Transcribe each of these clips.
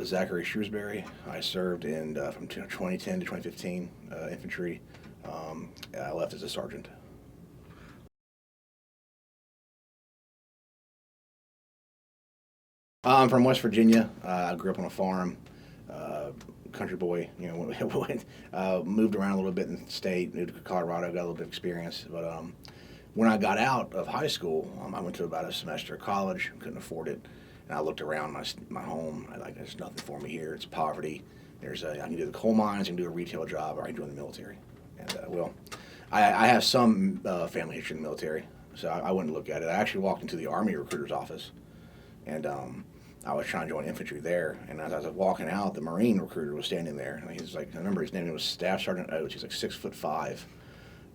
Zachary Shrewsbury. I served in from 2010 to 2015 infantry. I left as a sergeant. I'm from West Virginia. I grew up on a farm. Country boy, moved around a little bit in the state, moved to Colorado, got a little bit of experience. But when I got out of high school, I went to about a semester of college, couldn't afford it. And I looked around my home. There's nothing for me here. It's poverty. I can do the coal mines, I can do a retail job, or I can join the military. And I have some family history in the military, so I wouldn't look at it. I actually walked into the Army recruiter's office, and I was trying to join infantry there. And as I was walking out, the Marine recruiter was standing there. And he's like, I remember his name was Staff Sergeant Oates. He's like 6'5",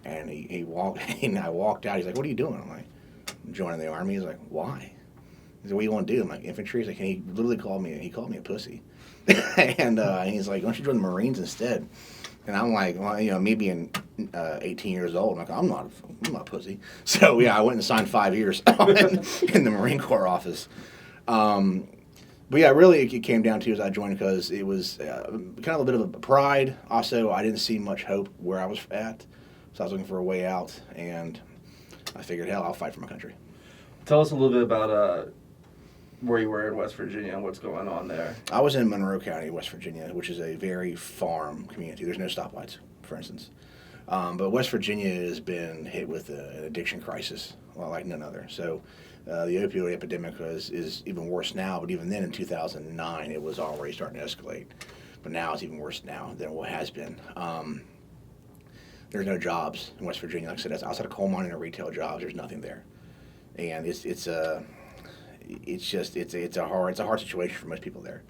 and he walked. And I walked out. He's like, "What are you doing?" I'm like, "I'm joining the Army." He's like, "Why?" He's like, "What do you want to do?" I'm like, "Infantry." He's like, and he literally called me a pussy. And he's like, "Why don't you join the Marines instead?" And I'm like, well, me being 18 years old, I'm like, I'm not a pussy. So yeah, I went and signed 5 years in the Marine Corps office. But yeah, really it came down to is I joined because it was kind of a bit of a pride. Also, I didn't see much hope where I was at, so I was looking for a way out, and I figured, hell, I'll fight for my country. Tell us a little bit about where you were in West Virginia and what's going on there. I was in Monroe County, West Virginia, which is a very farm community. There's no stoplights, for instance. But West Virginia has been hit with an addiction crisis, like none other. So the opioid epidemic is even worse now, but even then in 2009, it was already starting to escalate. But now it's even worse now than what has been. There's no jobs in West Virginia. Like I said, that's outside of coal mining and retail jobs. There's nothing there, and it's a hard situation for most people there.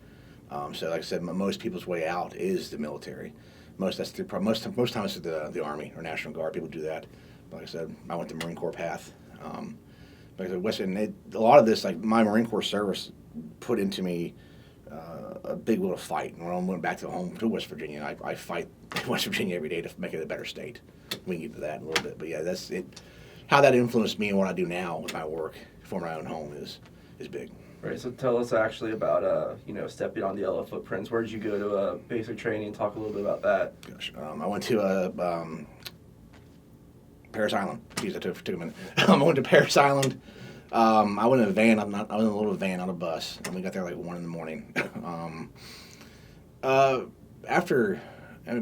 So like I said, most people's way out is the military. Most times it's the Army or National Guard. People do that. But like I said, I went the Marine Corps path. Like I said, a lot of this, like my Marine Corps service, put into me a big will to fight. And when I went back to West Virginia, I fight West Virginia every day to make it a better state. We can get to that in a little bit, but yeah, that's it. How that influenced me and what I do now with my work for my own home is big. Right, so tell us actually about, stepping on the yellow footprints. Where did you go to basic training? Talk a little bit about that. Gosh, I went to Parris Island. Geez, that took a minute. I went to Parris Island. I went in a van. I was in a little van, not a bus, and we got there like 1 a.m.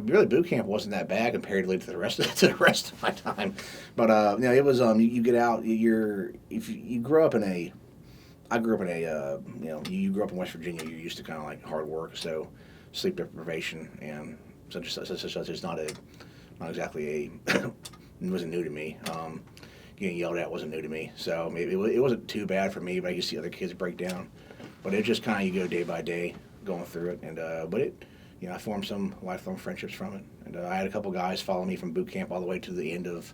Really boot camp wasn't that bad comparatively to the rest of my time. But it was you get out. If you grow up in a I grew up in you grew up in West Virginia. You're used to kind of like hard work, so sleep deprivation and such is not exactly it wasn't new to me. Getting yelled at wasn't new to me, so maybe it wasn't too bad for me. But I could see other kids break down. But it just kind of you go day by day going through it, and but it I formed some lifelong friendships from it. And I had a couple guys follow me from boot camp all the way to the end of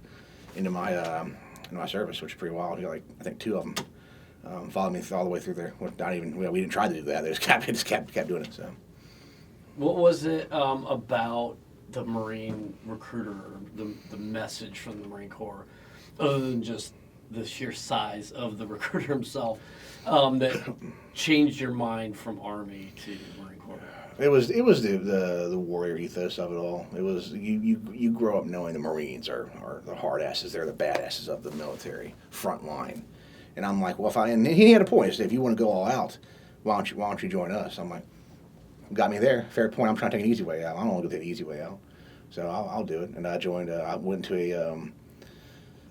into my service, which is pretty wild. I think 2 of them. Followed me all the way through there. We didn't try to do that. They just kept doing it. So, what was it about the Marine recruiter, the message from the Marine Corps, other than just the sheer size of the recruiter himself, that changed your mind from Army to Marine Corps? It was the warrior ethos of it all. It was you grow up knowing the Marines are the hard asses. They're the badasses of the military front line. And I'm like, and he had a point. He said, if you want to go all out, why don't you join us? I'm like, got me there. Fair point. I'm trying to take an easy way out. I don't want to go the easy way out, so I'll do it. And I joined. I went to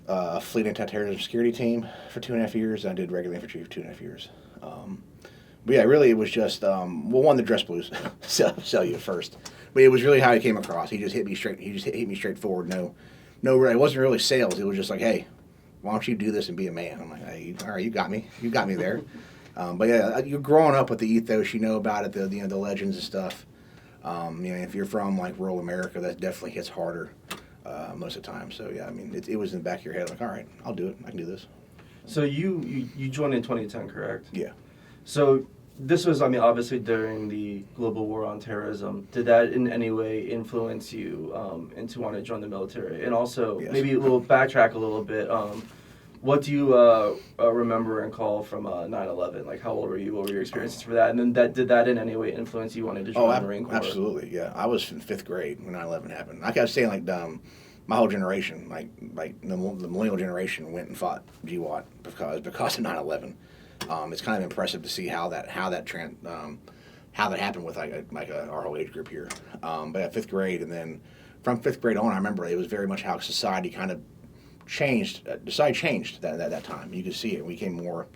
a fleet anti-terrorism security team for 2.5 years. And I did regular infantry for 2.5 years. But yeah, really, it was just one, the dress blues sell you at first. But it was really how he came across. He just hit me straight. He just hit me straightforward. No, it wasn't really sales. It was just like, hey, why don't you do this and be a man? I'm like, hey, all right, you got me there. But yeah, you're growing up with the ethos, you know about it, the legends and stuff. If you're from like rural America, that definitely hits harder most of the time. So yeah, it was in the back of your head, like, all right, I'll do it. I can do this. So you joined in 2010, correct? Yeah. So this was, obviously during the global war on terrorism. Did that in any way influence you into wanting to join the military? And also, yes. Maybe backtrack a little bit. What do you remember and call from 9/11? Like, how old were you? What were your experiences for that? And then did that in any way influence you wanted to join the Marine Corps? Absolutely, yeah. I was in 5th grade when 9/11 happened. Like I was saying, like my whole generation, like the millennial generation, went and fought GWAT because of 9/11. It's kind of impressive to see how that happened with our whole age group here. But at 5th grade, and then from 5th grade on, I remember it was very much how society kind of changed. Society changed that time. You could see it. We became more.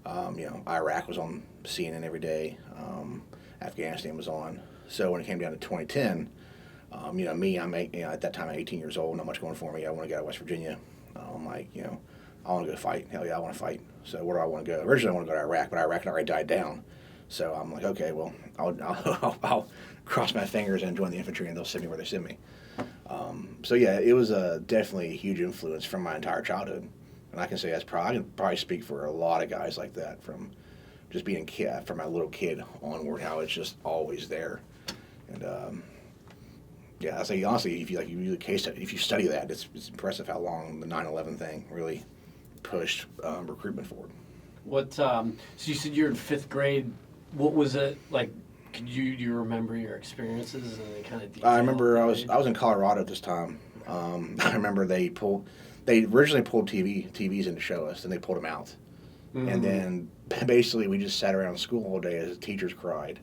Iraq was on CNN every day. Afghanistan was on. So when it came down to 2010, me, at that time I'm 18 years old, not much going for me. I want to go to West Virginia. I'm like, I want to go fight. Hell yeah, I want to fight. So where do I want to go? Originally, I want to go to Iraq, but Iraq had already died down. So I'm like, okay, well, I'll cross my fingers and join the infantry, and they'll send me where they send me. So yeah, it was definitely a huge influence from my entire childhood, and I can say I can probably speak for a lot of guys like that, from just being a kid, from a little kid onward, how it's just always there. And yeah, I say honestly, if you study that, it's impressive how long the 9/11 thing really pushed recruitment forward. What? So you said you're in 5th grade. What was it like? Do you remember your experiences and kind of detail? I remember I was in Colorado at this time. I remember they originally pulled TVs in to show us, and they pulled them out, and then basically we just sat around school all day as the teachers cried,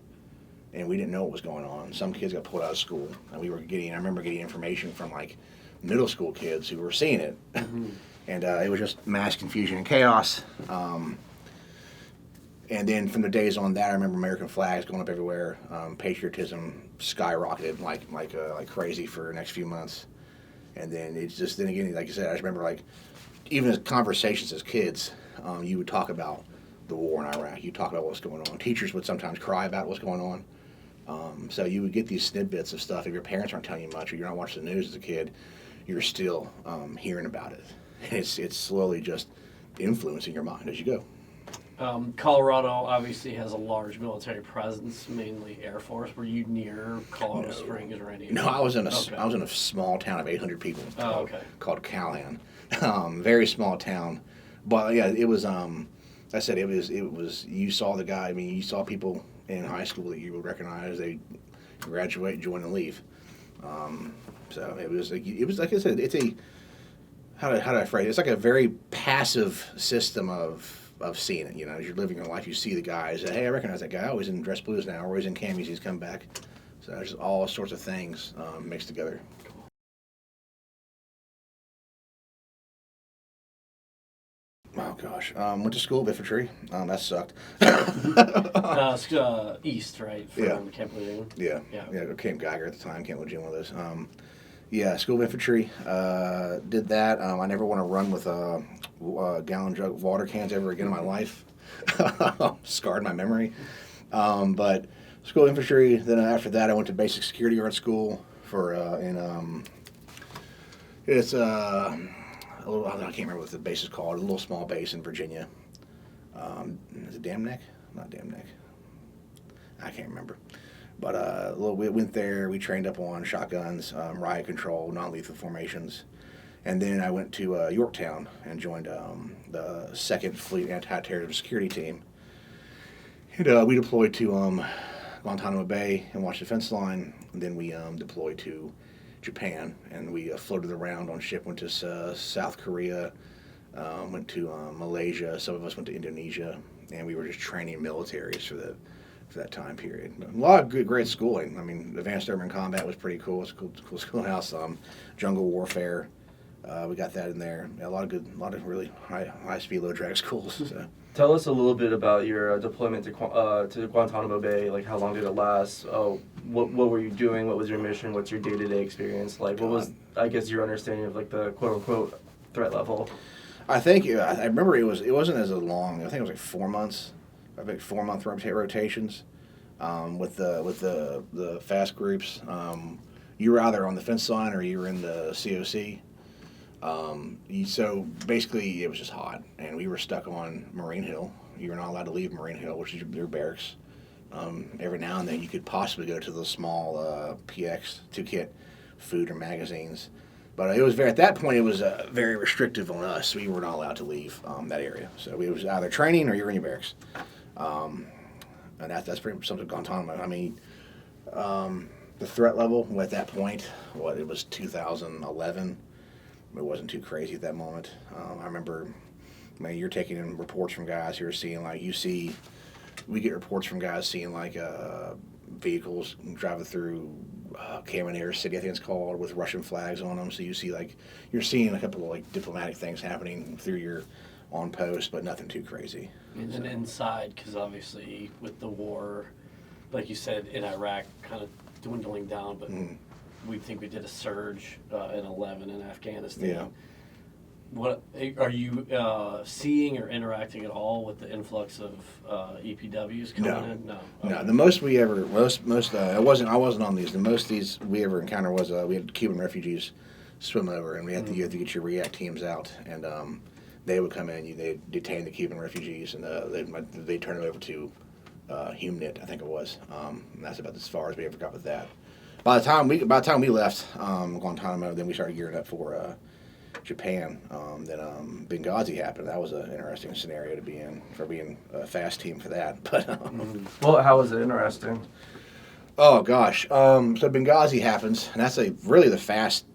and we didn't know what was going on. Some kids got pulled out of school, and I remember getting information from like middle school kids who were seeing it, and it was just mass confusion and chaos. And then from the days on that, I remember American flags going up everywhere. Patriotism skyrocketed like crazy for the next few months. And then then again, like I said, I just remember like even as conversations as kids, you would talk about the war in Iraq. You talk about what's going on. Teachers would sometimes cry about what's going on. So you would get these snippets of stuff. If your parents aren't telling you much, or you're not watching the news as a kid, you're still hearing about it. And it's slowly just influencing your mind as you go. Colorado obviously has a large military presence, mainly Air Force. Were you near Colorado Springs or any? No, I was in a small town of 800 people. Called Callahan. Very small town, but yeah, it was. I said it was. You saw the guy. I mean, you saw people in high school that you would recognize. They graduate, join, and leave. So it was like I said. It's a how do I phrase it? It's like a very passive system of seeing it. As you're living your life, you see the guys. Hey, I recognize that guy. Oh, he's in dress blues now, or he's in camis. He's come back. So there's all sorts of things mixed together. Oh gosh, went to school of infantry. That sucked. East, right? From Camp Lejeune. Yeah. Camp Geiger at the time. Camp Lejeune, one of those. Yeah, school of infantry. Did that. I never want to run with a gallon jug of water cans ever again in my life. Scarred my memory. But school of infantry. Then after that, I went to basic security guard school it's a little. I can't remember what the base is called. A little small base in Virginia. Is it Dam Neck? Not Dam Neck. I can't remember. But we went there. We trained up on shotguns, riot control, non-lethal formations, and then I went to Yorktown and joined the 2nd Fleet Anti-Terrorism Security Team. And we deployed to Guantanamo Bay and watched the fence line. And then we deployed to Japan, and we floated around on ship. Went to South Korea, went to Malaysia. Some of us went to Indonesia, and we were just training militaries for that time period. A lot of great schooling. I mean, advanced urban combat was pretty cool. It's a cool schoolhouse. Jungle warfare, we got that in there. A lot of really high speed, low drag schools. So. Tell us a little bit about your deployment to Guantanamo Bay. Like, how long did it last? What were you doing? What was your mission? What's your day-to-day experience like? What was, I guess, your understanding of like the quote-unquote threat level? I think I remember it wasn't as long. I think it was like 4 months. I think 4-month rotations with the fast groups. You were either on the fence line or you were in the COC. So basically, it was just hot, and we were stuck on Marine Hill. You were not allowed to leave Marine Hill, which is your barracks. Every now and then, you could possibly go to the small PX to get food or magazines. But it was at that point it was very restrictive on us. We were not allowed to leave that area. So we was either training or you're in your barracks. And that's pretty much something Guantanamo. I mean, the threat level at that point, it was 2011. It wasn't too crazy at that moment. I remember, you're taking in reports from guys who are seeing we get reports from guys seeing vehicles driving through Kamener City, I think it's called, with Russian flags on them. So you see you're seeing a couple of diplomatic things happening through your on post, but nothing too crazy. And then inside, because obviously with the war, like you said, in Iraq, kind of dwindling down, but we think we did a surge in 11 in Afghanistan. Yeah. What are you seeing or interacting at all with the influx of EPWs coming in? No. Okay. No. The most we ever I wasn't on these. The most these we ever encountered was we had Cuban refugees swim over, and you had to get your react teams out, and they would come in. They detain the Cuban refugees, and they turn it over to HUMNIT, I think it was. And that's about as far as we ever got with that. By the time we left Guantanamo, then we started gearing up for Japan. Then Benghazi happened. That was an interesting scenario to be in for being a fast team for that. But well, how was it interesting? Oh gosh, so Benghazi happens, and that's really the fast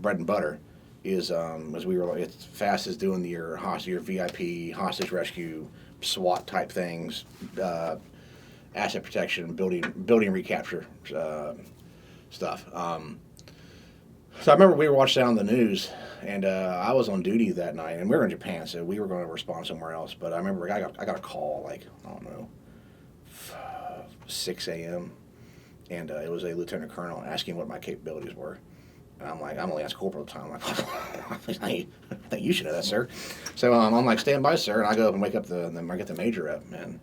bread and butter. Is as we were it's fast as doing your VIP hostage rescue, SWAT type things, asset protection, building recapture stuff. So I remember we were watching on the news, and I was on duty that night, and we were in Japan, so we were going to respond somewhere else. But I remember I got a call I don't know, 6 a.m. and it was a lieutenant colonel asking what my capabilities were. And I'm like, I'm only lance corporal at the time. I'm like, I think you should know that, sir. So I'm like, stand by, sir. And I go up and wake up I get the major up, and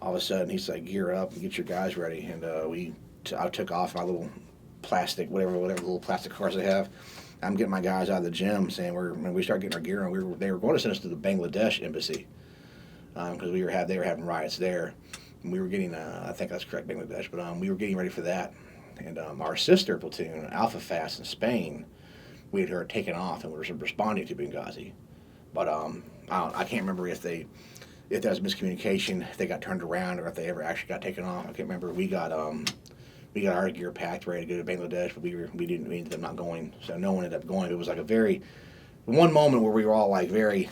all of a sudden he's like, gear up and get your guys ready. And I took off my little plastic, whatever little plastic cars they have. I'm getting my guys out of the gym, saying when we start getting our gear on, they were going to send us to the Bangladesh embassy because they were having riots there. And we were getting, I think that's correct, Bangladesh, but we were getting ready for that. And our sister platoon, Alpha Fast in Spain, we had heard taken off and we were responding to Benghazi. But I can't remember if that was miscommunication, if they got turned around, or if they ever actually got taken off. I can't remember. We got our gear packed, ready to go to Bangladesh, but we ended up not going. So no one ended up going. It was one moment where we were all very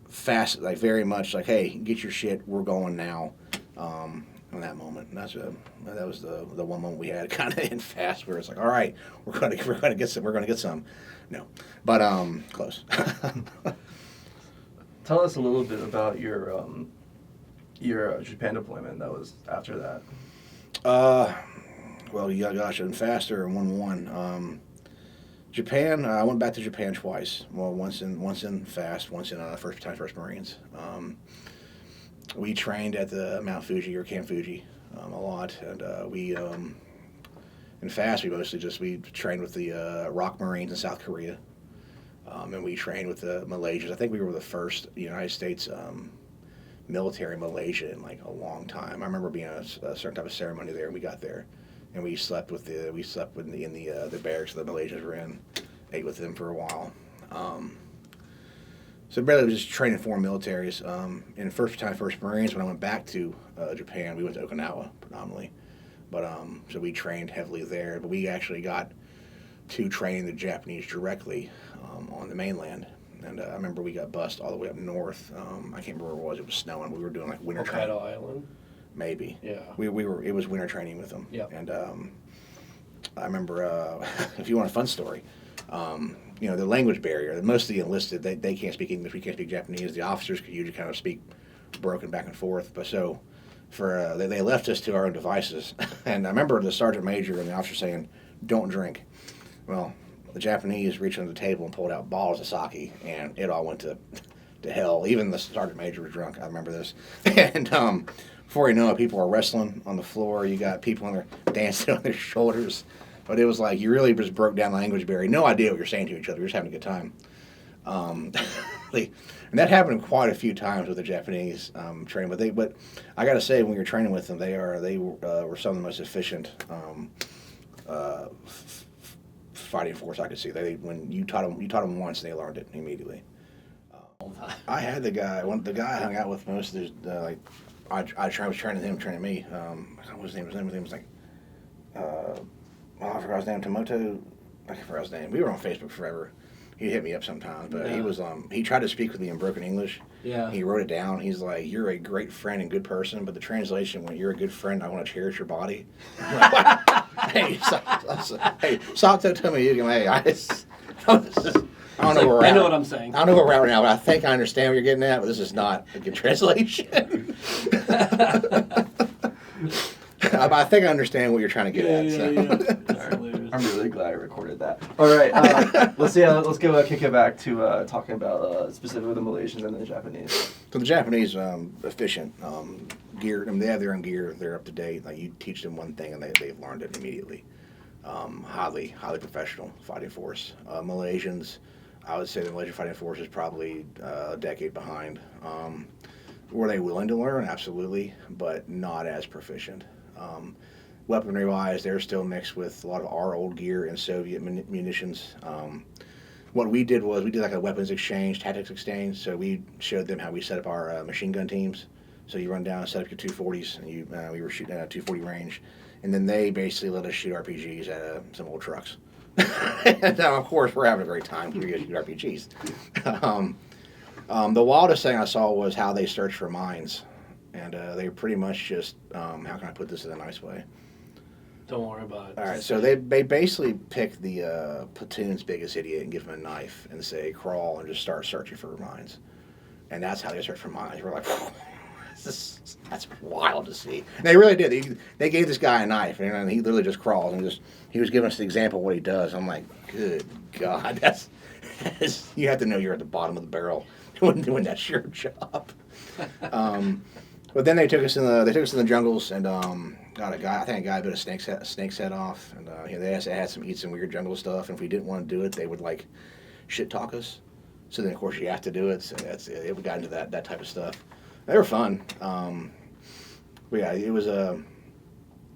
fast, very much hey, get your shit, we're going now. In that moment, and that was the one moment we had kind of in fast where it's all right, we're gonna get some, no, but close. Tell us a little bit about your Japan deployment that was after that. Well, yeah, gosh, and faster and 1-1. Japan, I went back to Japan twice. Well, once in fast, once in first Marines. We trained at the Mount Fuji or Camp Fuji a lot, and in fast we trained with the ROK Marines in South Korea, and we trained with the Malaysians. I think we were the first United States military Malaysia in a long time. I remember being a certain type of ceremony there, and we got there, and we slept in the barracks that the Malaysians were in, ate with them for a while. So really, was just training foreign militaries. In first Marines, when I went back to Japan, we went to Okinawa predominantly. But so we trained heavily there. But we actually got to train the Japanese directly on the mainland. And I remember we got bused all the way up north. I can't remember where it was. It was snowing. We were doing winter training. Hokkaido Island. Maybe. Yeah. We were. It was winter training with them. Yeah. And I remember, if you want a fun story. The language barrier. Most of the enlisted, they can't speak English. We can't speak Japanese. The officers could usually kind of speak broken back and forth. But so, they left us to our own devices. And I remember the sergeant major and the officer saying, "Don't drink." Well, the Japanese reached under the table and pulled out bottles of sake, and it all went to hell. Even the sergeant major was drunk. I remember this. And before you know it, people were wrestling on the floor. You got people dancing on their shoulders. But it was you really just broke down the language barrier. No idea what you're saying to each other. You're just having a good time. And that happened quite a few times with the Japanese training. But I got to say, when you're training with them, they were some of the most efficient fighting force I could see. When you taught them once, they learned it immediately. I had the guy I hung out with most of the I was training him, training me. What was his name? His name was like, I forgot his name. Tomoto. I forgot his name. We were on Facebook forever. He'd hit me up sometimes, but he tried to speak with me in broken English. Yeah. He wrote it down. He's like, "You're a great friend and good person," but the translation, when you're a good friend, I want to cherish your body. Hey, Sato told me, hey, I don't know where we're at. I know what I'm saying. I don't know where we're at right now, but I think I understand what you're getting at, but this is not a good translation. I think I understand what you're trying to get at. So. I'm really glad I recorded that. All right, let's go kick it back to talking about specifically the Malaysians and the Japanese. So the Japanese, efficient, gear. I mean, they have their own gear. They're up to date. Like, you teach them one thing and they've learned it immediately. Highly professional fighting force. Malaysians, I would say the Malaysian fighting force is probably a decade behind. Were they willing to learn? Absolutely, but not as proficient. Weaponry-wise, they're still mixed with a lot of our old gear and Soviet munitions. What we did was we did like a weapons exchange, tactics exchange. So we showed them how we set up our machine gun teams. So you run down and set up your 240s, and we were shooting at a 240 range, and then they basically let us shoot RPGs at some old trucks. And now, of course, we're having a great time because we shoot RPGs. The wildest thing I saw was how they searched for mines, and they pretty much just how can I put this in a nice way? Don't worry about it. All right, so they basically pick the platoon's biggest idiot and give him a knife and say crawl and just start searching for mines, and that's how they search for mines. We're like, that's wild to see. And they really did. They gave this guy a knife, and he literally just crawls and he was giving us the example of what he does. I'm like, good God, that's you have to know you're at the bottom of the barrel when that's your job. But then they took us in the jungles and got a guy. I think a guy bit a snake's head off, and they had some weird jungle stuff. And if we didn't want to do it, they would like shit talk us. So then of course you have to do it. So we got into that type of stuff. They were fun. But yeah, it was I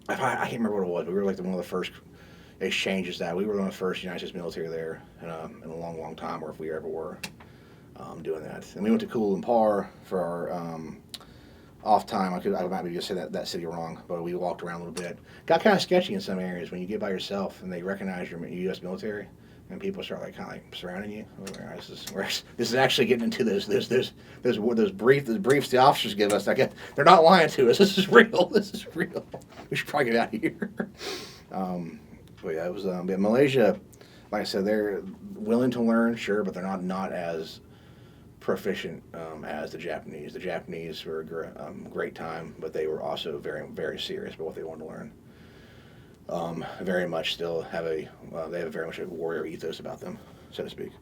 can't remember what it was. But we were like one of the first exchanges that we were one of the first United States military there in a long time, or if we ever were doing that. And we went to Kuala Lumpur for our off time. I might be just saying that city wrong, but we walked around a little bit. Got kind of sketchy in some areas when you get by yourself and they recognize you're U.S. military, and people start like kind of like surrounding you. This is actually getting into those briefs the officers give us. They're not lying to us. This is real. We should probably get out of here. But yeah, it was Malaysia. Like I said, they're willing to learn, sure, but they're not as proficient as the Japanese. The Japanese were a great time, but they were also very, very serious about what they wanted to learn. Very much still they have very much a warrior ethos about them, so to speak.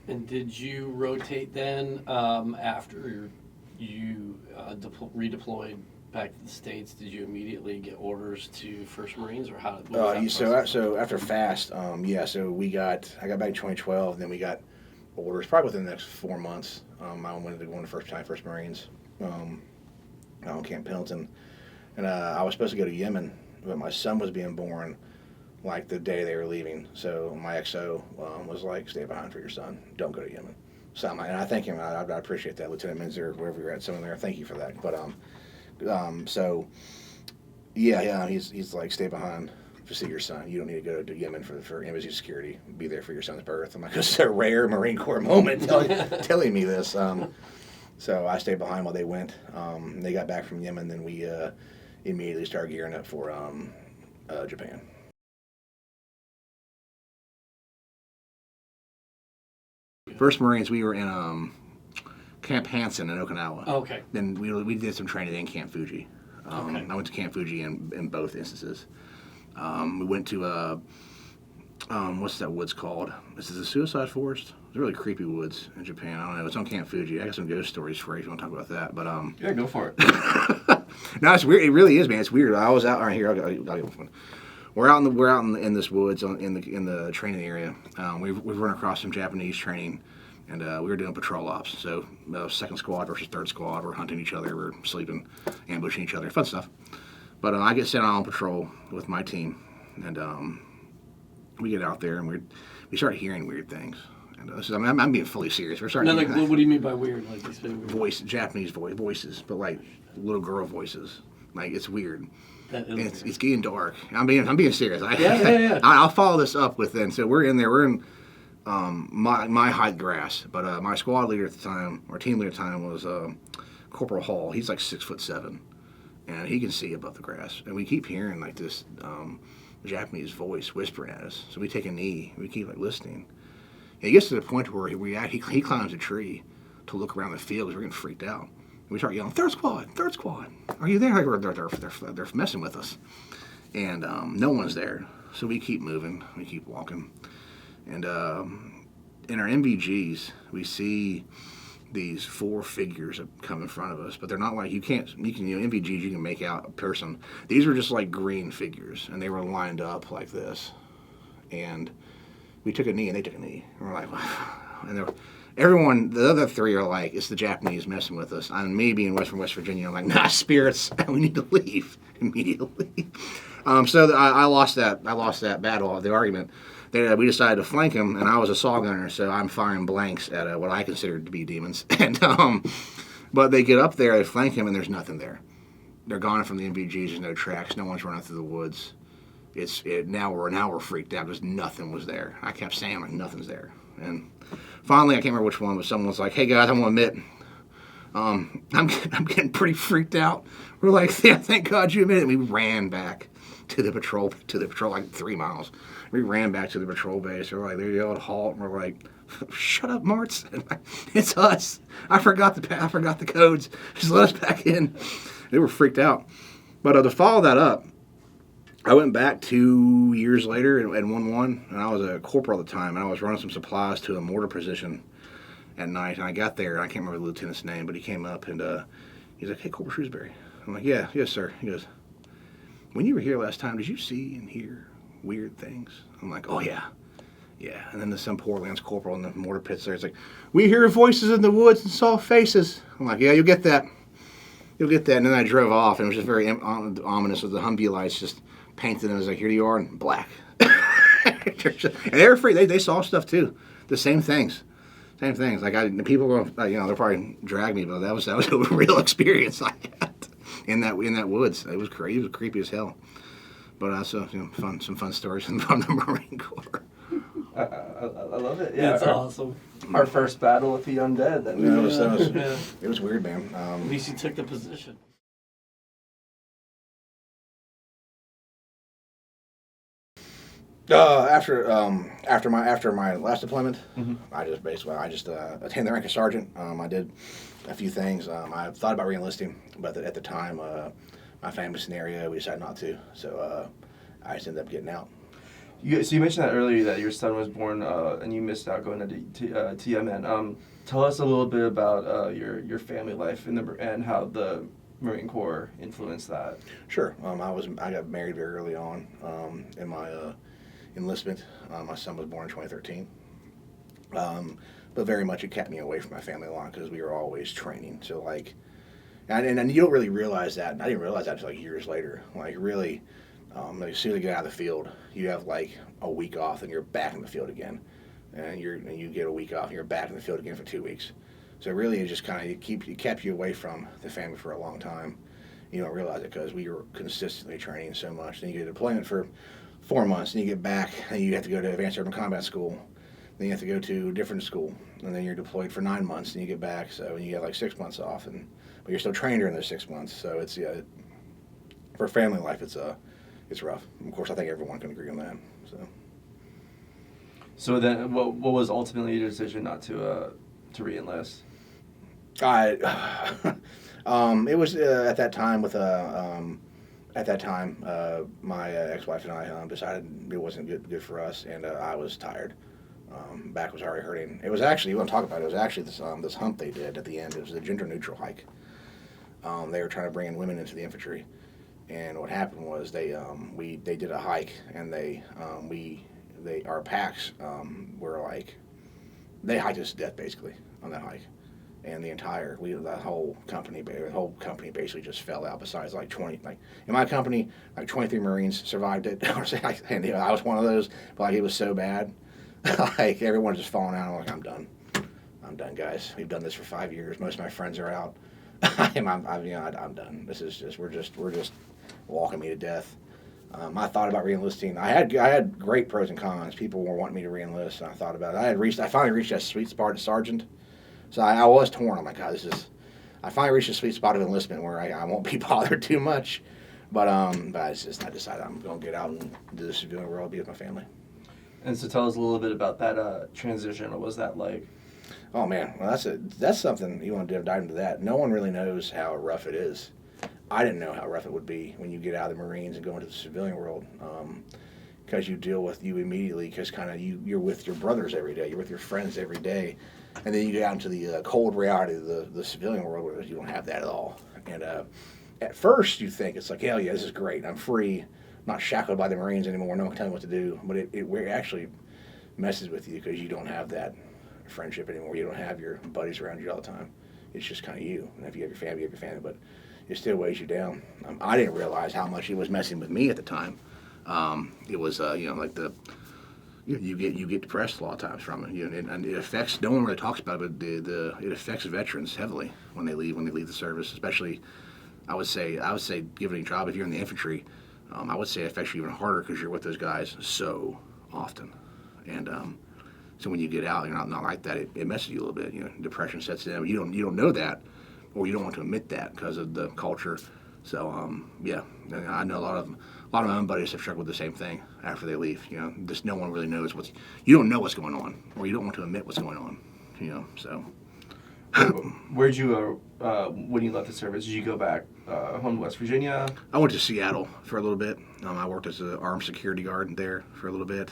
And did you rotate then after you redeployed back to the States? Did you immediately get orders to 1st Marines, or how? So after FAST, so I got back in 2012, and then we got orders probably within the next 4 months. I wanted to go in the 1st Marines on Camp Pendleton, and I was supposed to go to Yemen, but my son was being born like the day they were leaving. So my XO was like, "Stay behind for your son. Don't go to Yemen." So and I thank him. I appreciate that, Lieutenant Minzer, wherever you're at, someone there. Thank you for that. But he's like, "Stay behind to see your son. You don't need to go to Yemen for embassy security. Be there for your son's birth." I'm like, it's a rare Marine Corps moment telling me this. So I stayed behind while they went. They got back from Yemen, then we immediately started gearing up for Japan. First Marines, we were in Camp Hansen in Okinawa. Oh, okay. Then we did some training in Camp Fuji. Okay. I went to Camp Fuji in both instances. We went to what's that woods called? Is it the Suicide Forest? It's really creepy woods in Japan. I don't know. It's on Camp Fuji. I got some ghost stories for you if you want to talk about that. But yeah, go for it. No, it's weird. It really is, man. It's weird. I was out right here. I'll get one. We're out in this woods in the training area. We've run across some Japanese training, and we were doing patrol ops. So 2nd squad versus 3rd squad. We're hunting each other. We're sleeping, ambushing each other. Fun stuff. But I get sent out on patrol with my team, and we get out there and we start hearing weird things. And I'm being fully serious. We're starting. No, like, what do you mean by weird? Like these Japanese voices, but like little girl voices. Like it's weird. That And is it's getting dark. I'm being serious. Yeah. I'll follow this up with then. So we're in there. We're in my hike grass, but my squad leader at the time, or team leader at the time, was Corporal Hall. He's like 6'7", and he can see above the grass. And we keep hearing like this Japanese voice whispering at us. So we take a knee. We keep like listening. And it gets to the point where he climbs a tree to look around the field because we're getting freaked out. We start yelling, third squad, are you there? Like they're messing with us. And no one's there. So we keep moving, we keep walking. And in our MVGs, we see these 4 figures that come in front of us, but they're not like, MVGs, you can make out a person. These were just like green figures, and they were lined up like this. And we took a knee, and they took a knee. And we're like, wow. And everyone, the other 3 are like, it's the Japanese messing with us. And me being from West Virginia, I'm like, nah, spirits, we need to leave immediately. So I lost that battle, the argument. We decided to flank him, and I was a saw gunner, so I'm firing blanks at what I considered to be demons. And but they get up there, they flank him, and there's nothing there. They're gone from the MVGs. There's no tracks. No one's running through the woods. Now we're freaked out because nothing was there. I kept saying like nothing's there, and finally I can't remember which one, but someone was like, "Hey guys, I'm gonna admit, I'm getting pretty freaked out." We're like, "Yeah, thank God you admitted." We ran back to the patrol like 3 miles. We ran back to the patrol base. We're like, they yelled halt, and we're like, "Shut up, Martz! It's us. I forgot the codes. Just let us back in." They were freaked out. But to follow that up, I went back 2 years later and 1-1, and I was a corporal at the time, and I was running some supplies to a mortar position at night, and I got there, and I can't remember the lieutenant's name, but he came up, and he's like, "Hey, Corporal Shrewsbury." I'm like, "Yeah, yes, sir." He goes, "When you were here last time, did you see and hear weird things?" I'm like, "Oh, yeah. Yeah." And then there's some poor Lance Corporal in the mortar pits there. It's like, "We hear voices in the woods and saw faces." I'm like, "Yeah, you'll get that. You'll get that." And then I drove off, and it was just very ominous with the Humvee lights just painted, and it was like, "Here you are in black." And they were free. They saw stuff too. The same things. Like people going, they'll probably drag me, but that was a real experience I had in that woods. It was crazy. It was creepy as hell. But also, some fun stories from the Marine Corps. I love it. Yeah, that's awesome. Our first battle with the undead. It was weird, man. At least you took the position. After my last deployment, I just attained the rank of sergeant. I did a few things. I thought about re-enlisting, but at the time, my family scenario, we decided not to. So I just ended up getting out. So you mentioned that earlier that your son was born and you missed out going to TMN. Tell us a little bit about your family life and how the Marine Corps influenced that. Sure. I got married very early on in my enlistment. My son was born in 2013. But very much it kept me away from my family a lot because we were always training. So like, and you don't really realize that. And I didn't realize that until like years later. Like really, like as soon as you get out of the field, you have like a week off and you're back in the field again. And you get a week off and you're back in the field again for 2 weeks. So really it just kind of kept you away from the family for a long time. You don't realize it because we were consistently training so much. Then you get a deployment for 4 months, and you get back, and you have to go to Advanced Urban Combat School. Then you have to go to a different school, and then you're deployed for 9 months, and you get back. So you get like 6 months off, but you're still trained during those 6 months. So it's for family life, it's rough. Of course, I think everyone can agree on that. So then, what was ultimately your decision not to re-enlist? It was at that time with my ex-wife and I decided it wasn't good for us, and I was tired. Back was already hurting. It was actually, you want to talk about it, it was actually this hump they did at the end. It was a gender-neutral hike. They were trying to bring in women into the infantry, and what happened was they did a hike, and our packs were like, they hiked us to death basically on that hike. and the whole company basically just fell out. Besides like 20, like in my company, like 23 Marines survived it. And I was one of those, but like it was so bad, like everyone just falling out. I'm like, I'm done, guys. We've done this for 5 years. Most of my friends are out. I'm done. This is just we're just walking me to death. I thought about reenlisting. I had great pros and cons. People were wanting me to reenlist, and I thought about it. I finally reached that sweet spot at sergeant. So I was torn. I'm like, God, I finally reached a sweet spot of enlistment where I won't be bothered too much. But I decided I'm going to get out and do the civilian world, be with my family. And so tell us a little bit about that transition. What was that like? Oh man, well that's something you want to dive into that. No one really knows how rough it is. I didn't know how rough it would be when you get out of the Marines and go into the civilian world, because you deal with you immediately, because kind of you're with your brothers every day, you're with your friends every day, and then you get out into the cold reality of the civilian world where you don't have that at all. And at first you think it's like, hell yeah, this is great, I'm free, I'm not shackled by the Marines anymore, no one can tell me what to do. But it actually messes with you because you don't have that friendship anymore. You don't have your buddies around you all the time. It's just kind of you. And if you have your family, you have your family, but it still weighs you down. I didn't realize how much it was messing with me at the time. It was, like you get depressed a lot of times from it, and it affects. No one really talks about it, but it affects veterans heavily when they leave the service. Especially, I would say, given a job if you're in the infantry, I would say it affects you even harder because you're with those guys so often, and so when you get out, you're not like that. It messes you a little bit. Depression sets in. You don't know that, or you don't want to admit that because of the culture. So I know a lot of my own buddies have struggled with the same thing after they leave. Just no one really knows you don't know what's going on, or you don't want to admit what's going on. So. Where'd you when you left the service? Did you go back home to West Virginia? I went to Seattle for a little bit. I worked as an armed security guard there for a little bit.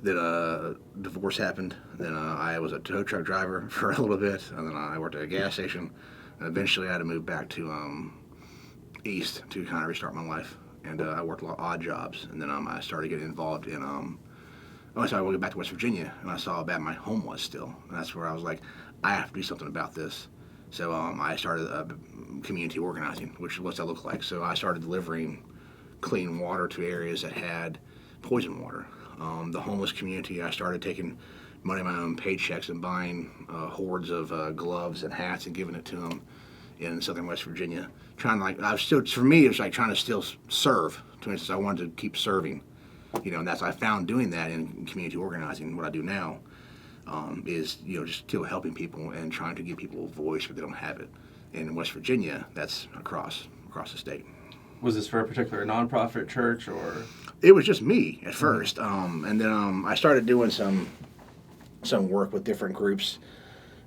Then a divorce happened. Then I was a tow truck driver for a little bit, and then I worked at a gas station. And eventually, I had to move back to east to kind of restart my life. And I worked a lot of odd jobs. And then I started getting involved in. I started going back to West Virginia, and I saw how bad my home was still. And that's where I was like, I have to do something about this. So I started community organizing, which what's that look like? So I started delivering clean water to areas that had poison water. The homeless community, I started taking money of my own paychecks and buying hordes of gloves and hats and giving it to them in southern West Virginia. For me, it was like trying to still serve. To instance, I wanted to keep serving. And that's I found doing that in community organizing. What I do now is just still helping people and trying to give people a voice where they don't have it. And in West Virginia, that's across the state. Was this for a particular nonprofit church or? It was just me at first, and then I started doing some work with different groups,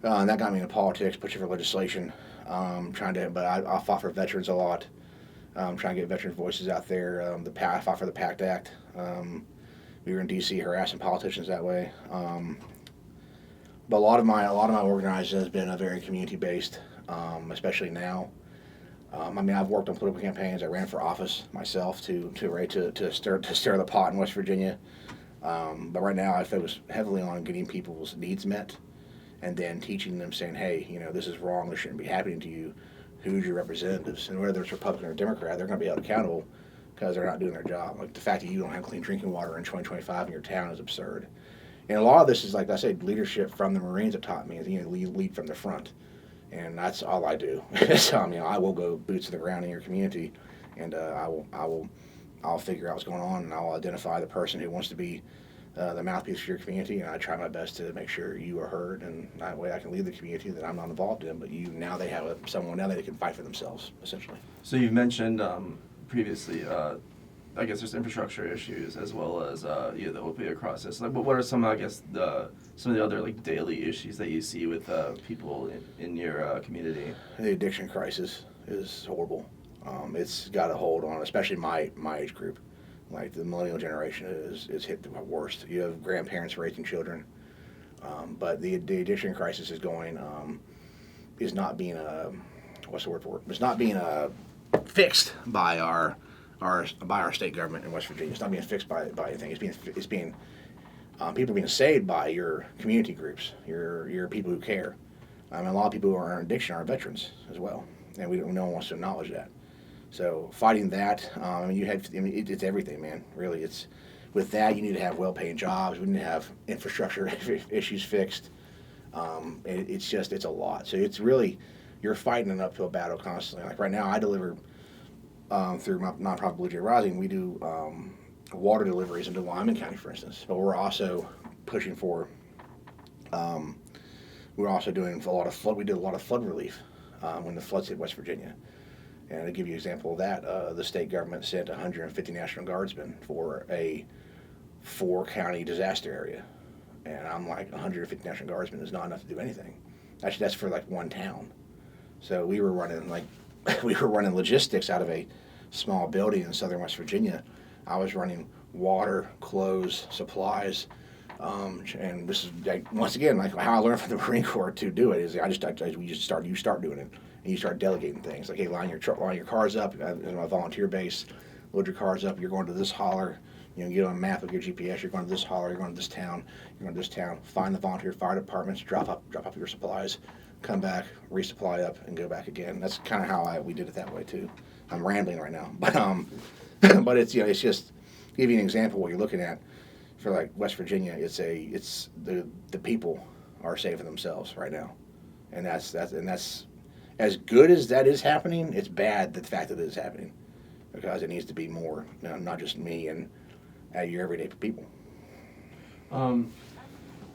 and that got me into politics, pushing for legislation. But I fought for veterans a lot, trying to get veterans' voices out there. I fought for the PACT Act. We were in D.C. harassing politicians that way. But a lot of my organizing has been very community based, especially now. I've worked on political campaigns. I ran for office myself to stir the pot in West Virginia. But right now I focus heavily on getting people's needs met, and then teaching them, saying, hey, this is wrong. This shouldn't be happening to you. Who's your representatives? And whether it's Republican or Democrat, they're going to be held accountable because they're not doing their job. Like the fact that you don't have clean drinking water in 2025 in your town is absurd. And a lot of this is, like I said, leadership from the Marines have taught me. Lead from the front. And that's all I do. So I will go boots to the ground in your community, and I'll figure out what's going on, and I'll identify the person who wants to be the mouthpiece for your community, and I try my best to make sure you are heard, and that way I can lead the community that I'm not involved in. But now they have someone now that they can fight for themselves, essentially. So you've mentioned previously, I guess there's infrastructure issues as well as the opioid crisis. Like, what are some of the other daily issues that you see with people in your community? The addiction crisis is horrible. It's got a hold on, especially my age group. Like the millennial generation is hit the worst. You have grandparents raising children, but the addiction crisis is not being what's the word for it? It's not being fixed by our state government in West Virginia. It's not being fixed by anything. It's being People are being saved by your community groups, your people who care. A lot of people who are in addiction are veterans as well, and no one wants to acknowledge that. So fighting that, it's everything, man. Really, it's with that you need to have well-paying jobs. We need to have infrastructure issues fixed. It's a lot. So it's really you're fighting an uphill battle constantly. Like right now, I deliver through my nonprofit Bluejay Rising. We do water deliveries into Wyoming County, for instance. But we're also pushing for. We're also doing a lot of flood. We did a lot of flood relief when the floods hit West Virginia. And to give you an example of that, the state government sent 150 National Guardsmen for a 4-county disaster area. And I'm like, 150 National Guardsmen is not enough to do anything. Actually, that's for like one town. So we were running logistics out of a small building in southern West Virginia. I was running water, clothes, supplies, and this is like, once again like how I learned from the Marine Corps to do it is you start doing it and you start delegating things like, hey, line your cars up in my volunteer base, load your cars up. You're going to this holler. You get on a map of your GPS. You're going to this holler. You're going to this town. You're going to this town. Find the volunteer fire departments. Drop up your supplies. Come back, resupply up, and go back again. That's kind of how we did it that way too. I'm rambling right now, but it's it's just to give you an example of what you're looking at for like West Virginia. It's the people are saving themselves right now, and that's as good as that is happening. It's bad the fact that it is happening because it needs to be more, not just me and your everyday people.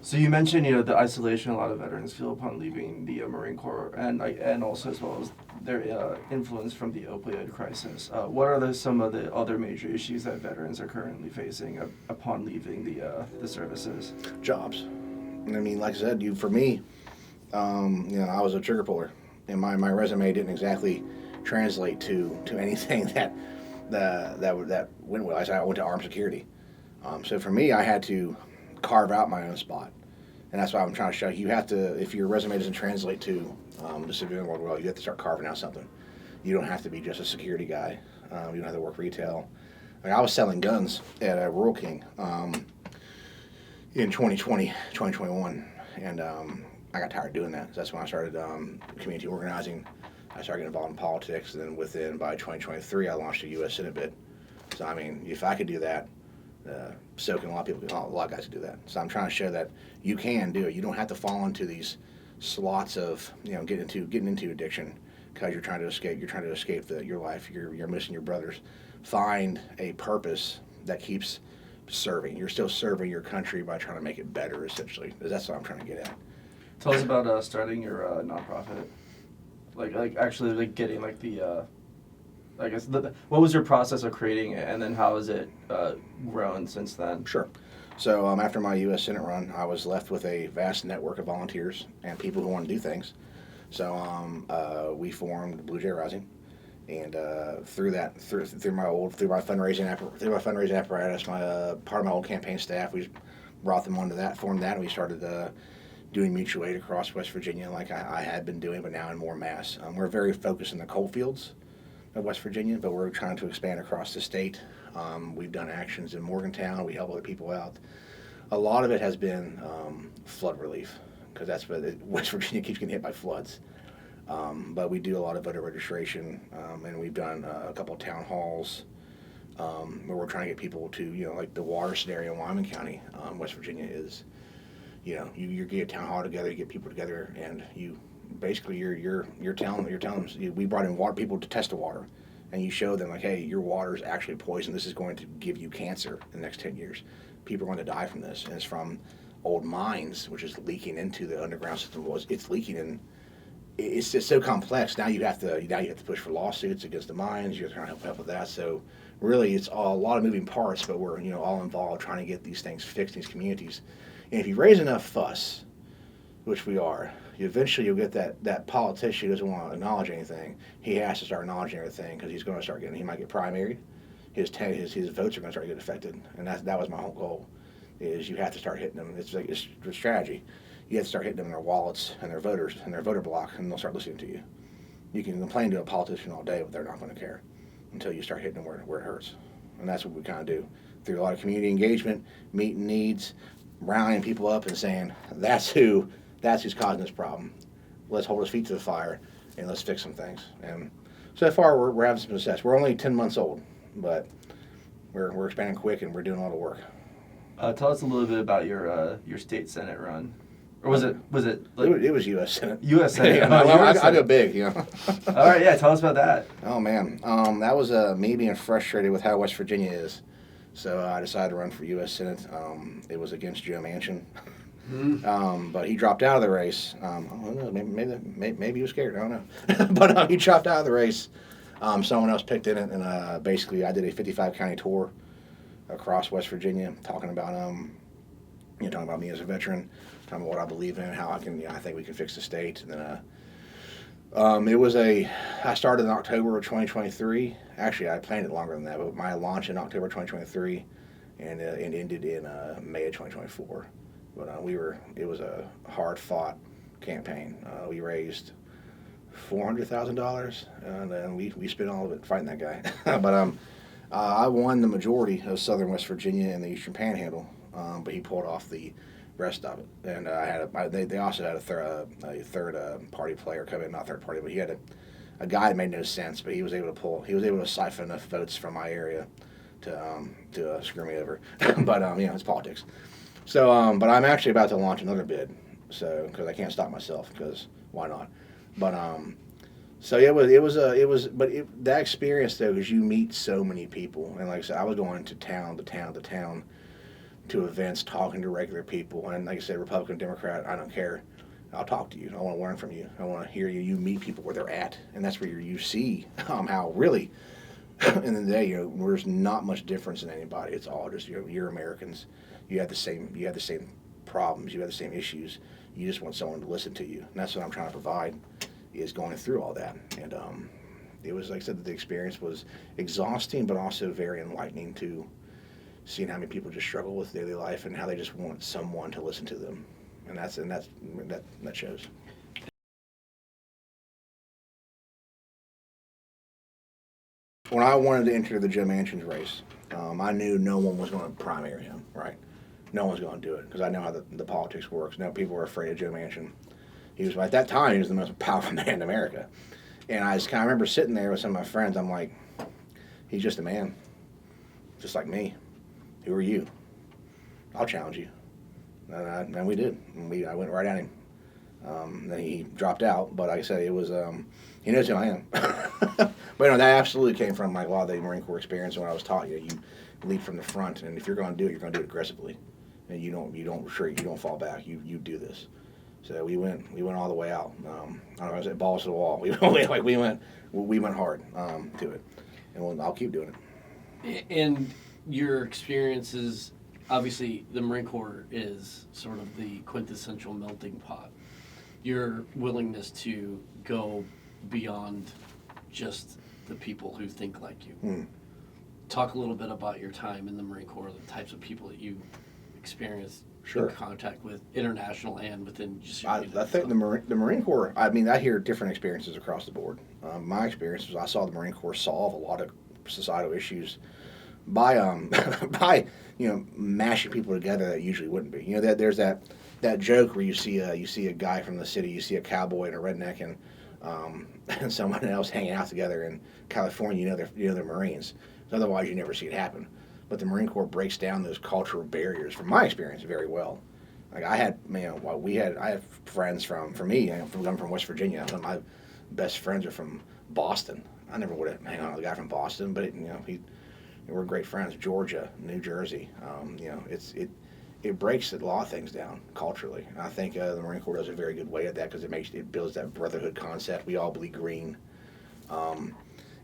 So you mentioned, the isolation a lot of veterans feel upon leaving the Marine Corps, and also as well as their influence from the opioid crisis. What are some of the other major issues that veterans are currently facing upon leaving the services? Jobs. I mean, like I said, for me, I was a trigger puller, and my resume didn't exactly translate to anything that went well. I went to armed security. So for me, I had to carve out my own spot. And that's why I'm trying to show you have to, if your resume doesn't translate to the civilian world well, you have to start carving out something. You don't have to be just a security guy. You don't have to work retail. I was selling guns at a Rural King in 2020, 2021. And I got tired of doing that. So that's when I started community organizing. I started getting involved in politics. And then by 2023, I launched a U.S. Senate bid. So, I mean, if I could do that, so can a lot of people. A lot of guys do that. So I'm trying to show that you can do it. You don't have to fall into these slots of getting into addiction because you're trying to escape. You're trying to escape your life. You're missing your brothers. Find a purpose that keeps serving. You're still serving your country by trying to make it better. Essentially, that's what I'm trying to get at. Tell us about starting your nonprofit. Like actually getting the. I guess what was your process of creating it, and then how has it grown since then? Sure. So after my U.S. Senate run, I was left with a vast network of volunteers and people who want to do things. So we formed Bluejay Rising, and through my fundraising apparatus, part of my old campaign staff, we brought them onto that, formed that, and we started doing mutual aid across West Virginia, like I had been doing, but now in more mass. We're very focused in the coal fields of West Virginia, but we're trying to expand across the state. We've done actions in Morgantown. We help other people out. A lot of it has been flood relief, because that's what West Virginia keeps getting hit by floods. But we do a lot of voter registration, and we've done a couple of town halls where we're trying to get people to, like the water scenario in Wyoming County, West Virginia is, you get a town hall together, you get people together, and basically you're telling them, we brought in water people to test the water, and you show them like, hey, your water is actually poison. This is going to give you cancer in the next 10 years. People are going to die from this, and it's from old mines, which is leaking into the underground system. It's leaking in. It's just so complex. Now you have to push for lawsuits against the mines. You're trying to help with that. So really, it's a lot of moving parts, but we're all involved trying to get these things fixed in these communities. And if you raise enough fuss, which we are, eventually you'll get that politician who doesn't want to acknowledge anything. He has to start acknowledging everything because he's going to start he might get primaried. His votes are going to start getting affected, and that was my whole goal. Is you have to start hitting them. It's a strategy. You have to start hitting them in their wallets and their voters and their voter block, and they'll start listening to you. You can complain to a politician all day, but they're not going to care until you start hitting them where it hurts. And that's what we kind of do through a lot of community engagement, meeting needs, rounding people up and saying, that's who's causing this problem. Let's hold his feet to the fire and let's fix some things. And so far, we're having some success. We're only 10 months old, but we're expanding quick and we're doing all the work. Tell us a little bit about your state senate run, or was it like It was U.S. Senate. U.S. Senate? Yeah, US I go big, you know. All right, yeah. Tell us about that. Oh man, that was me being frustrated with how West Virginia is. So I decided to run for U.S. Senate. It was against Joe Manchin, but he dropped out of the race. I don't know, maybe he was scared. I don't know, but he dropped out of the race. Someone else picked in it, and basically I did a 55 county tour across West Virginia, talking about talking about me as a veteran, talking about what I believe in, how I think we can fix the state. And then I started in October of 2023. Actually, I planned it longer than that, but my launch in October 2023, and it ended in May of 2024. But it was a hard-fought campaign. We raised $400,000, and then we spent all of it fighting that guy. But I won the majority of southern West Virginia and the Eastern Panhandle, but he pulled off the rest of it. And they also had a third party player come in, not third party, but he had a guy that made no sense, but he was able to siphon enough votes from my area to screw me over. But it's politics. So, but I'm actually about to launch another bid, so because I can't stop myself, because why not? But so that experience though, because you meet so many people, and like I said, I was going to town to events, talking to regular people, and like I said, Republican, Democrat, I don't care. I'll talk to you. I want to learn from you. I want to hear you. You meet people where they're at, and that's where you see how really, in the day, there's not much difference in anybody. It's all just you're Americans. You have the same problems. You have the same issues. You just want someone to listen to you, and that's what I'm trying to provide. Is going through all that, and it was, like I said, the experience was exhausting, but also very enlightening to seeing how many people just struggle with daily life and how they just want someone to listen to them, and that shows. When I wanted to enter the Joe Manchin's race, I knew no one was going to primary him, right? No one's going to do it because I know how the politics works. Now people are afraid of Joe Manchin. At that time, he was the most powerful man in America. And I remember sitting there with some of my friends. I'm like, he's just a man, just like me. Who are you? I'll challenge you. And we did. And I went right at him. Then he dropped out. But like I said, it was, he knows who I am. But that absolutely came from a lot of the Marine Corps experience when I was taught, you lead from the front. And if you're going to do it, you're going to do it aggressively. And you don't fall back. You do this. So we went all the way out. I was at balls to the wall. We went hard to it, and I'll keep doing it. And your experiences, obviously, the Marine Corps is sort of the quintessential melting pot. Your willingness to go beyond just the people who think like you. Talk a little bit about your time in the Marine Corps, the types of people that you experienced. Sure. In contact with international and within just your I think the Marine Corps, I hear different experiences across the board. My experience was I saw the Marine Corps solve a lot of societal issues by mashing people together that usually wouldn't be. There's that joke where you see a guy from the city, you see a cowboy and a redneck and someone else hanging out together in California. They're Marines. Otherwise, you never see it happen. But the Marine Corps breaks down those cultural barriers, from my experience, very well. Like I had friends from West Virginia. Some of my best friends are from Boston. I never would have hang on with a guy from Boston, but we're great friends. Georgia, New Jersey. It breaks a lot of things down culturally. And I think the Marine Corps does a very good way at that because it builds that brotherhood concept. We all bleed green.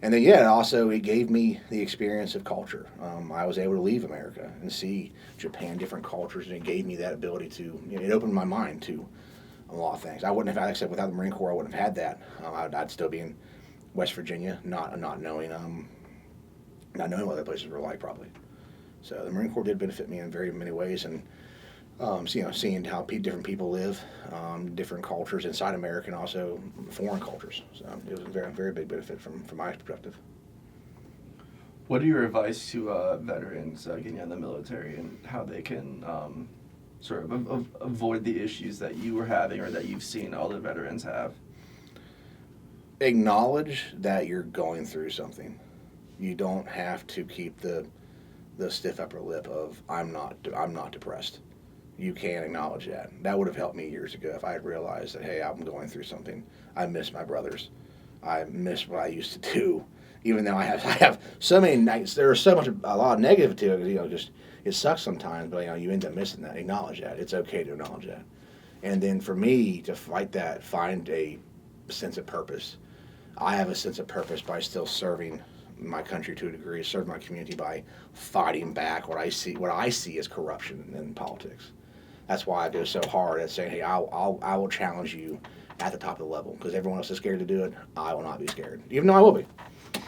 And then, it gave me the experience of culture. I was able to leave America and see Japan, different cultures, and it gave me that ability to, it opened my mind to a lot of things. I wouldn't have, like I said, without the Marine Corps, I wouldn't have had that. I'd still be in West Virginia, not knowing what other places were like, probably. So the Marine Corps did benefit me in very many ways, and seeing how different people live, different cultures inside America, and also foreign cultures. So it was a very, very big benefit from my perspective. What are your advice to veterans getting out of the military and how they can sort of avoid the issues that you were having or that you've seen all the veterans have? Acknowledge that you're going through something. You don't have to keep the stiff upper lip of I'm not depressed. You can acknowledge that. That would have helped me years ago if I had realized that, hey, I'm going through something. I miss my brothers. I miss what I used to do. Even though I have so many nights, there's a lot of negative to it. Just it sucks sometimes, but you end up missing that. Acknowledge that. It's okay to acknowledge that. And then for me to fight that, find a sense of purpose. I have a sense of purpose by still serving my country to a degree, serving my community by fighting back what I see as corruption in politics. That's why I go so hard at saying, hey, I will challenge you at the top of the level, because everyone else is scared to do it. I will not be scared, even though I will be.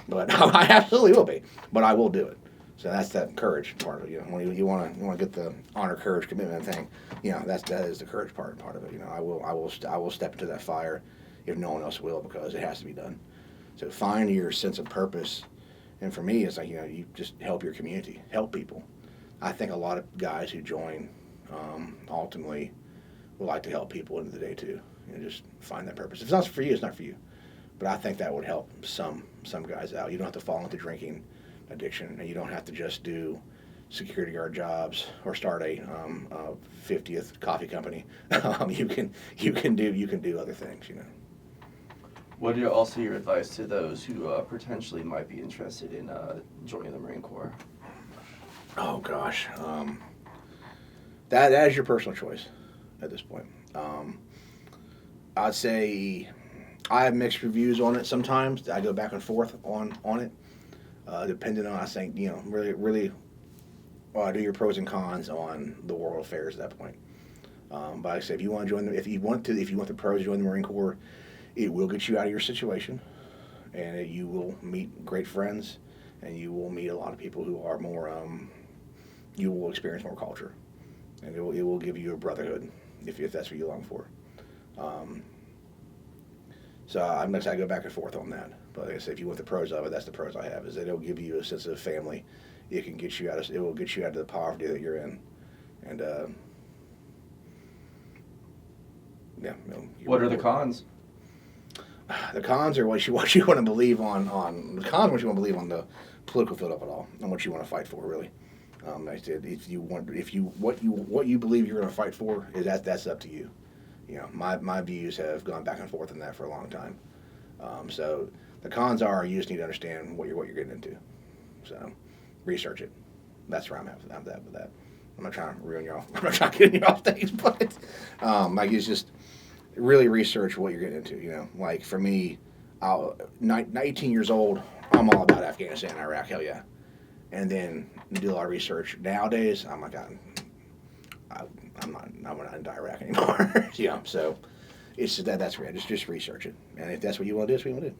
But I absolutely will be. But I will do it. So that's that courage part of it. When you want to get the honor, courage, commitment thing, that is the courage part of it. I will step into that fire if no one else will, because it has to be done. So find your sense of purpose. And for me, it's like, you just help your community, help people. I think a lot of guys who join ultimately would like to help people into the day too. Just find that purpose. If it's not for you, it's not for you. But I think that would help some guys out. You don't have to fall into drinking addiction, and you don't have to just do security guard jobs or start a 50th coffee company. You can do other things. What are also your advice to those who potentially might be interested in joining the Marine Corps? Oh gosh, that is your personal choice at this point. I'd say I have mixed reviews on it sometimes. I go back and forth on it, depending on, I think, really do your pros and cons on the world affairs at that point. But I say, if you want to join, if you want the pros to join the Marine Corps, it will get you out of your situation, and you will meet great friends, and you will meet a lot of people who are more. You will experience more culture, and it will give you a brotherhood if that's what you long for. So I go back and forth on that. But like I said, if you want the pros of it, that's the pros I have. Is that it'll give you a sense of family. It can get you out of. It will get you out of the poverty that you're in, and yeah. What are the cons? The cons are what you want to believe on the cons, what you want to believe on the political field of it all, and what you want to fight for, really. Like I said, what you believe you're going to fight for that's up to you. My views have gone back and forth on that for a long time. So the cons are, you just need to understand what you're getting into. So research it. That's where I'm at with that. I'm not trying to ruin you off. I'm not trying to get you off things, but it's just really research what you're getting into. Like for me, 19 years old, I'm all about Afghanistan and Iraq. Hell yeah. And then do a lot of research. Nowadays, I'm like, I'm not into Iraq anymore. So it's that's where just research it. And if that's what you want to do, that's what you want to do.